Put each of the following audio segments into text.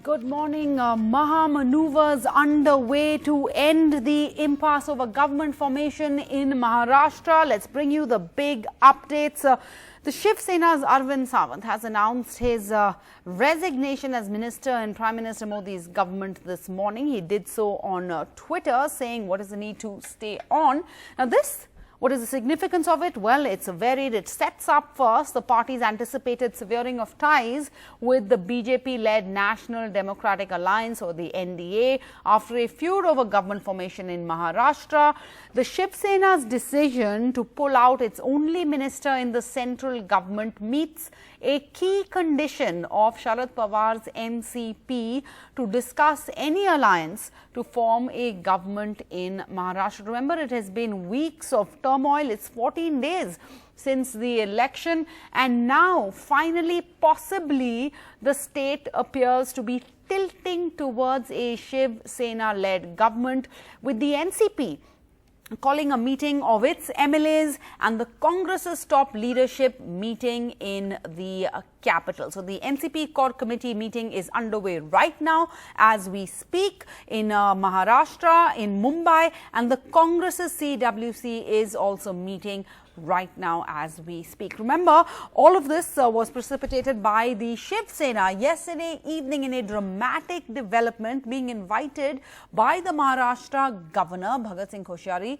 Good morning. Maha maneuvers underway to end the impasse over government formation in Maharashtra. Let's bring you the big updates. The Shiv Sena's Arvind Sawant has announced his resignation as minister in Prime Minister Modi's government this morning. He did so on Twitter, saying what is the need to stay on. Now what is the significance of it? Well, it's varied. It sets up first the party's anticipated severing of ties with the BJP-led National Democratic Alliance, or the NDA, after a feud over government formation in Maharashtra. The Shiv Sena's decision to pull out its only minister in the central government meets a key condition of Sharad Pawar's NCP to discuss any alliance to form a government in Maharashtra. Remember, it has been weeks of turmoil. It's 14 days since the election, and now finally, possibly, the state appears to be tilting towards a Shiv Sena-led government, with the NCP calling a meeting of its MLAs and the Congress's top leadership meeting in the capital. So the NCP core committee meeting is underway right now as we speak in Maharashtra, in Mumbai, and the Congress's CWC is also meeting right now as we speak. Remember, all of this was precipitated by the Shiv Sena yesterday evening in a dramatic development, being invited by the Maharashtra governor Bhagat Singh Koshyari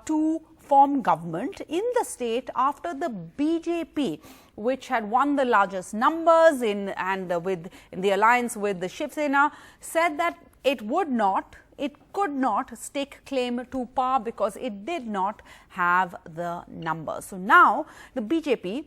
to form government in the state after the BJP, which had won the largest numbers in the alliance with the Shiv Sena, said that it could not stake claim to power because it did not have the numbers. So now the BJP,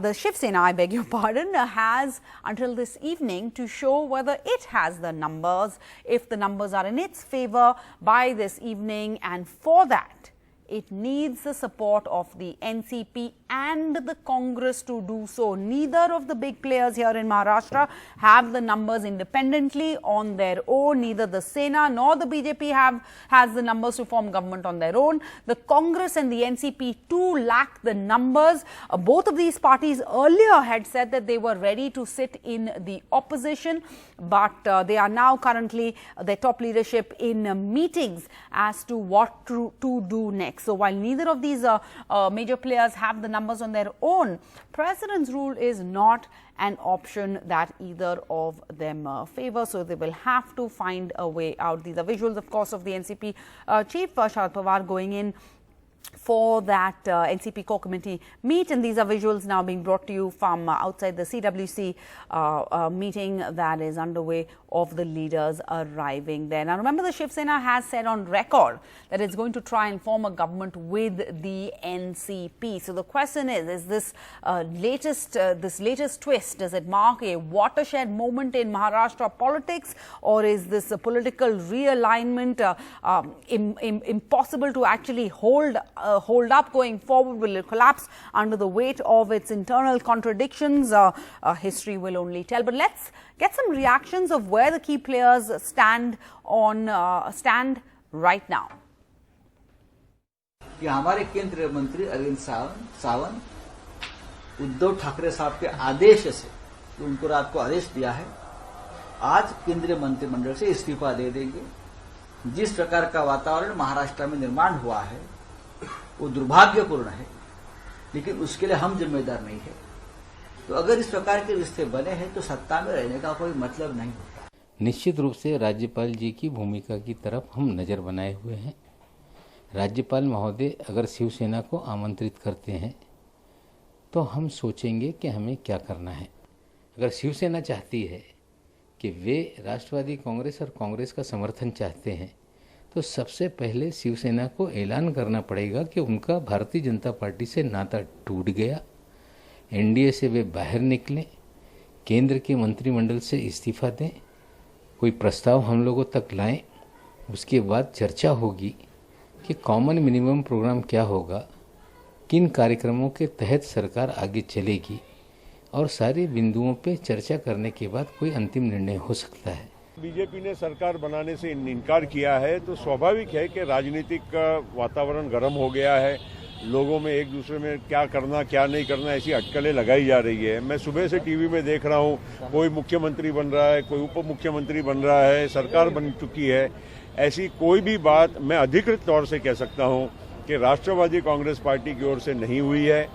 the Shiv Sena, I beg your pardon, has until this evening to show whether it has the numbers, if the numbers are in its favor by this evening, and for that it needs the support of the NCP and the Congress to do so. Neither of the big players here in Maharashtra have the numbers independently on their own. Neither the Sena nor the BJP has the numbers to form government on their own. The Congress and the NCP too lack the numbers. Both of these parties earlier had said that they were ready to sit in the opposition, but they are now currently, their top leadership, in meetings as to what to do next. So while neither of these major players have the numbers on their own, President's rule is not an option that either of them favor. So they will have to find a way out. These are visuals, of course, of the NCP chief Sharad Pawar going in for that NCP core committee meet, and these are visuals now being brought to you from outside the CWC meeting that is underway of the leaders arriving there. Now remember, the Shiv Sena has said on record that it's going to try and form a government with the NCP. So the question is this latest twist, does it mark a watershed moment in Maharashtra politics, or is this a political realignment impossible to actually hold up going forward? Will it collapse under the weight of its internal contradictions? History will only tell. But let's get some reactions of where the key players stand right now. कि हमारे केंद्रीय मंत्री अरविंद सावंत उद्धव ठाकरे साहब के आदेश से, तो उनको रात को आदेश दिया है, आज केंद्रीय मंत्रिमंडल से इस्तीफा दे देंगे। जिस प्रकार का वातावरण महाराष्ट्र में निर्माण हुआ है वो दुर्भाग्यपूर्ण है, लेकिन उसके लिए हम जिम्मेदार नहीं है। तो अगर इस प्रकार के रिश्ते बने हैं तो सत्ता में रहने का कोई मतलब नहीं होता। निश्चित रूप से राज्यपाल जी की भूमिका की तरफ हम नज़र बनाए हुए हैं। राज्यपाल महोदय अगर शिवसेना को आमंत्रित करते हैं तो हम सोचेंगे कि हमें क्या करना है। अगर शिवसेना चाहती है कि वे राष्ट्रवादी कांग्रेस और कांग्रेस का समर्थन चाहते हैं तो सबसे पहले शिवसेना को ऐलान करना पड़ेगा कि उनका भारतीय जनता पार्टी से नाता टूट गया, एनडीए से वे बाहर निकलें, केंद्र के मंत्रिमंडल से इस्तीफा दें, कोई प्रस्ताव हम लोगों तक लाएं। उसके बाद चर्चा होगी कि कॉमन मिनिमम प्रोग्राम क्या होगा, किन कार्यक्रमों के तहत सरकार आगे चलेगी, और सारे बिंदुओं पे चर्चा करने के बाद कोई अंतिम निर्णय हो सकता है। बीजेपी ने सरकार बनाने से इनकार किया है तो स्वाभाविक है कि राजनीतिक वातावरण गर्म हो गया है। लोगों में एक दूसरे में क्या करना क्या नहीं करना ऐसी अटकलें लगाई जा रही है। मैं सुबह से टीवी में देख रहा हूँ, कोई मुख्यमंत्री बन रहा है, कोई उप मुख्यमंत्री बन रहा है, सरकार बन चुकी है। ऐसी कोई भी बात मैं अधिकृत तौर से कह सकता हूँ कि राष्ट्रवादी कांग्रेस पार्टी की ओर से नहीं हुई है।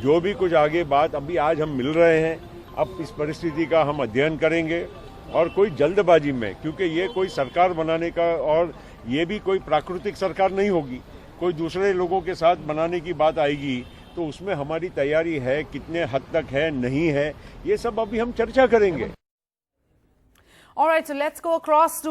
जो भी कुछ आगे बात अभी आज हम मिल रहे हैं, अब इस परिस्थिति का हम अध्ययन करेंगे और कोई जल्दबाजी में, क्योंकि ये कोई सरकार बनाने का और ये भी कोई प्राकृतिक सरकार नहीं होगी, कोई दूसरे लोगों के साथ बनाने की बात आएगी, तो उसमें हमारी तैयारी है, कितने हद तक है, नहीं है, ये सब अभी हम चर्चा करेंगे। All right, so let's go across to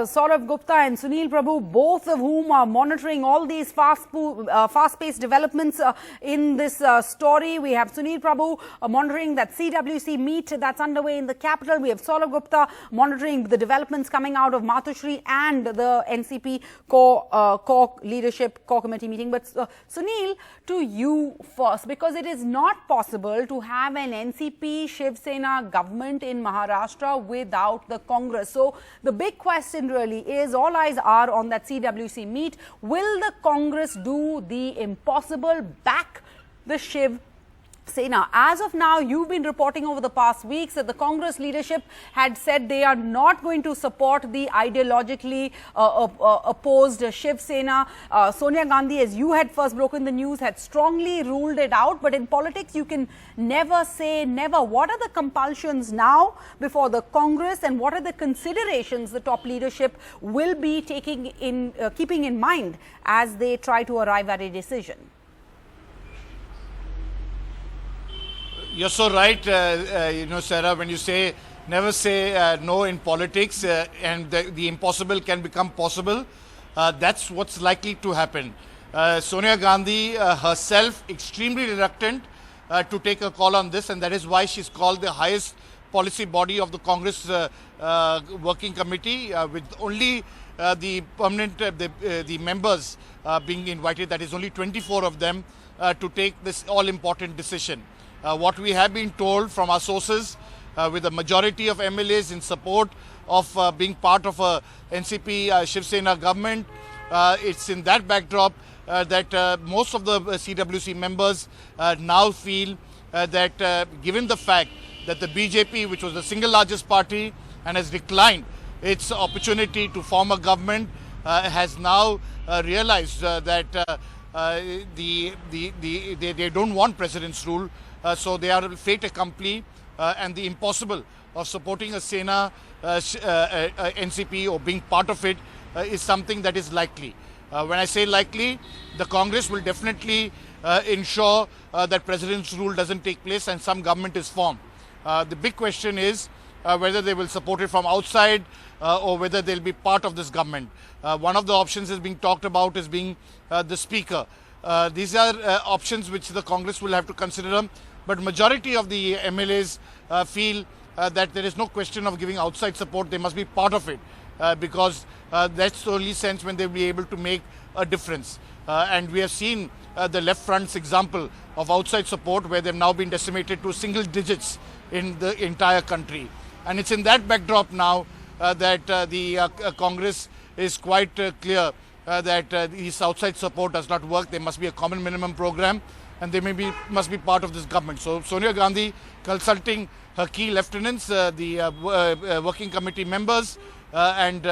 Saurabh Gupta and Sunil Prabhu, both of whom are monitoring all these fast-paced developments in this story. We have Sunil Prabhu monitoring that CWC meet that's underway in the capital. We have Saurabh Gupta monitoring the developments coming out of Matushri and the NCP core leadership core committee meeting. But Sunil, to you first, because it is not possible to have an NCP Shiv Sena government in Maharashtra without the Congress. So the big question really is, all eyes are on that CWC meet. Will the Congress do the impossible, back the Shiv Sena? As of now, you've been reporting over the past weeks that the Congress leadership had said they are not going to support the ideologically opposed Shiv Sena. Sonia Gandhi, as you had first broken the news, had strongly ruled it out. But in politics, you can never say never. What are the compulsions now before the Congress, and what are the considerations the top leadership will be taking in, keeping in mind as they try to arrive at a decision? You're so right, Sarah, when you say never say no in politics and the impossible can become possible. That's what's likely to happen. Sonia Gandhi herself extremely reluctant to take a call on this, and that is why she's called the highest policy body of the Congress working committee with only the permanent the members being invited. That is only 24 of them to take this all-important decision. What we have been told from our sources, with a majority of MLAs in support of being part of a NCP Shiv Sena government, it's in that backdrop that most of the CWC members now feel that given the fact that the BJP, which was the single largest party and has declined its opportunity to form a government, has now realized that they don't want president's rule. So they are fait accompli, and the impossible of supporting a Sena NCP or being part of it is something that is likely. When I say likely, the Congress will definitely ensure that president's rule doesn't take place and some government is formed. The big question is whether they will support it from outside or whether they'll be part of this government. One of the options is being talked about is being the speaker. These are options which the Congress will have to consider. But majority of the MLAs feel that there is no question of giving outside support. They must be part of it because that's the only sense when they'll be able to make a difference. And we have seen the left front's example of outside support, where they've now been decimated to single digits in the entire country. And it's in that backdrop now that the Congress is quite clear that this outside support does not work. There must be a common minimum program, and they must be part of this government. So Sonia Gandhi consulting her key lieutenants, the working committee members, and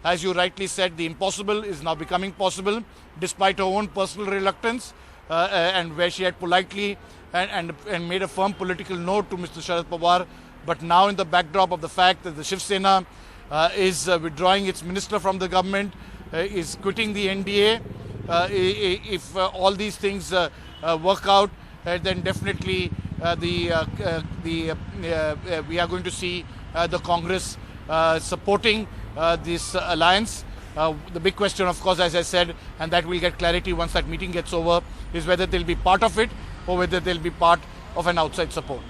as you rightly said, the impossible is now becoming possible despite her own personal reluctance, and where she had politely and made a firm political no to Mr. Sharad Pawar. But now in the backdrop of the fact that the Shiv Sena is withdrawing its minister from the government, is quitting the NDA, if all these things work out, then definitely we are going to see the Congress supporting this alliance. The big question, of course, as I said, and that will get clarity once that meeting gets over, is whether they'll be part of it or whether they'll be part of an outside support.